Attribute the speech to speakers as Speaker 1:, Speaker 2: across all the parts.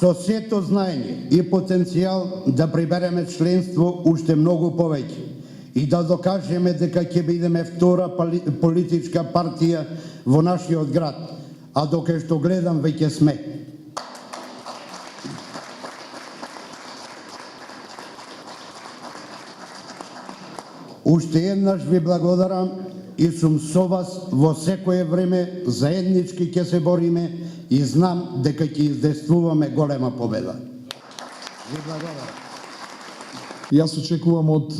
Speaker 1: Со сето знаење и потенцијал да прибереме членство уште многу повеќе и да докажеме дека ќе бидеме втора политичка партија во нашиот град, а докај што гледам веќе сме. Уште еднаш ви благодарам и сум со вас во секое време, заеднички ќе се бориме и знам дека ќе издействуваме голема победа. Ви благодарам.
Speaker 2: Јас очекувам од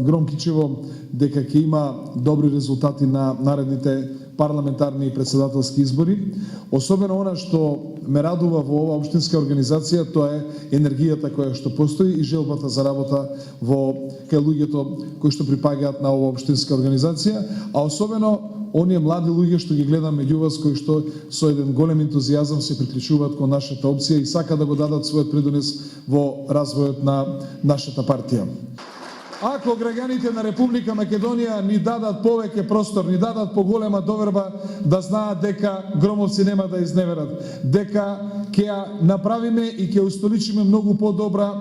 Speaker 2: Гром Кичево дека ќе има добри резултати на наредните парламентарни и председателски избори. Особено она што ме радува во оваа општинска организација, тоа е енергијата која што постои и желбата за работа во кај луѓето кои што припагаат на оваа општинска организација, а особено оние млади луѓе што ги гледам меѓу вас, кои што со еден голем ентузијазам се приклучуваат кон нашата опција и сака да го дадат својот придонес во развојот на нашата партија. Ако граѓаните на Република Македонија ни дадат повеќе простор, ни дадат поголема доверба, да знаат дека громовци нема да изневерат, дека ќе ја направиме и ќе устоличиме многу подобра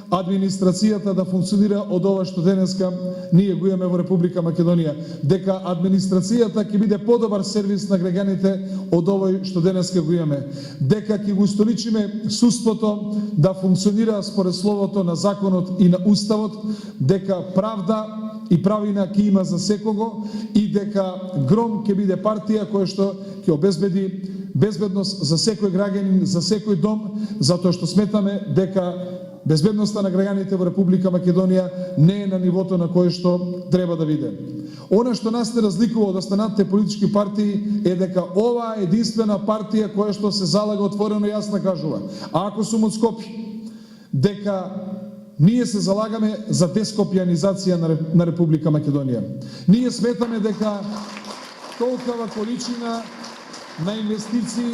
Speaker 2: администрацијата да функционира од ова што денеска ние го имаме во Република Македонија, дека администрацијата ќе биде подобар сервис на граѓаните од овој што денеска го имаме, дека ќе го устоличиме судството да функционира според словото на законот и на уставот, дека правда и правина ќе има за секого и дека Гром ќе биде партија која што ќе обезбеди безбедност за секој граѓанин, за секој дом, затоа што сметаме дека безбедноста на граѓаните во Република Македонија не е на нивото на кое што треба да биде. Она што нас не разликува од останатите политички партии е дека ова е единствена партија која што се залага отворено и јасно кажува. А ако сум од Скопје, дека ние се залагаме за дескопјанизација на Република Македонија. Ние сметаме дека толкова количина на инвестиции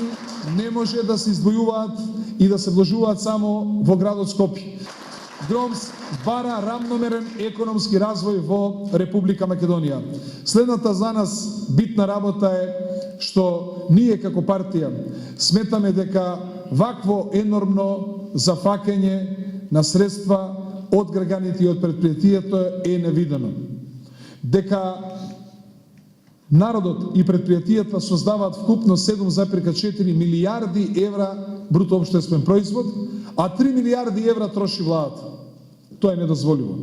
Speaker 2: не може да се издвојуваат и да се вложуваат само во градот Скопје. Гром бара рамномерен економски развој во Република Македонија. Следната за нас битна работа е што ние како партија сметаме дека вакво енормно зафакање на средства од граѓаните и од предпријатието е невидено. Дека народот и предпријатијата создаваат вкупно 7,4 милијарди евра бруто општествен производ, а 3 милијарди евра троши владата. Тоа е недозволиво.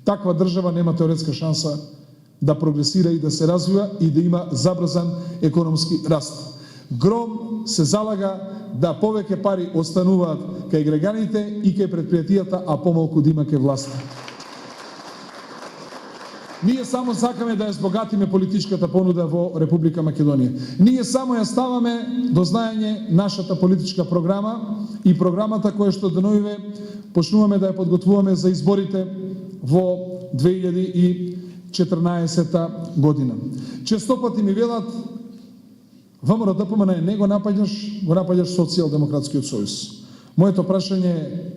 Speaker 2: Таква држава нема теоретска шанса да прогресира и да се развива и да има забрзан економски раст. Гром се залага да повеќе пари остануваат кај граѓаните и кај предпријатијата, а помалку да има кај власта. Ние само сакаме да ја збогатиме политичката понуда во Република Македонија. Ние само ја ставаме до знаење нашата политичка програма и програмата која што деновиве почнуваме да ја подготвуваме за изборите во 2014 година. Често пати ми велат ВМРО-ДПМН не го напаѓаш, го напаѓаш Социјалдемократскиот сојуз. Моето прашање е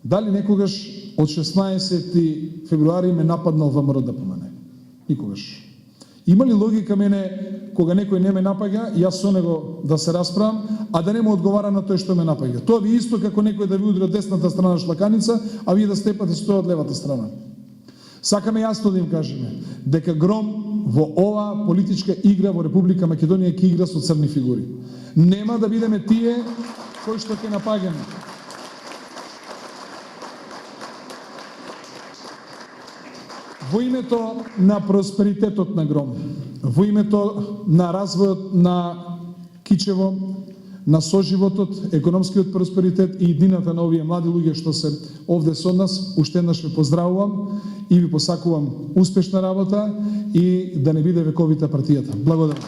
Speaker 2: дали некогаш од 16 февруари ме нападнал ВМРО-ДПМН? Никогаш. Има ли логика мене кога некој не ме напаѓа, јас со него да се расправам, а да не му одговара на тој што ме напаѓа? Тоа ви исто како некој да ви удри од десната страна шлаканица, а вие да степате стој од левата страна. Сакаме јасно да им кажеме дека Гром во ова политичка игра во Република Македонија ќе игра со црни фигури. Нема да бидеме тие кои што ќе напаѓаме. Во името на просперитетот на Гром, во името на развојот на Кичево, на соживотот, економскиот просперитет и иднината на овие млади луѓе што се овде со нас. Уште еднаш ве поздравувам и ви посакувам успешна работа и да не биде вековита партијата. Благодарам.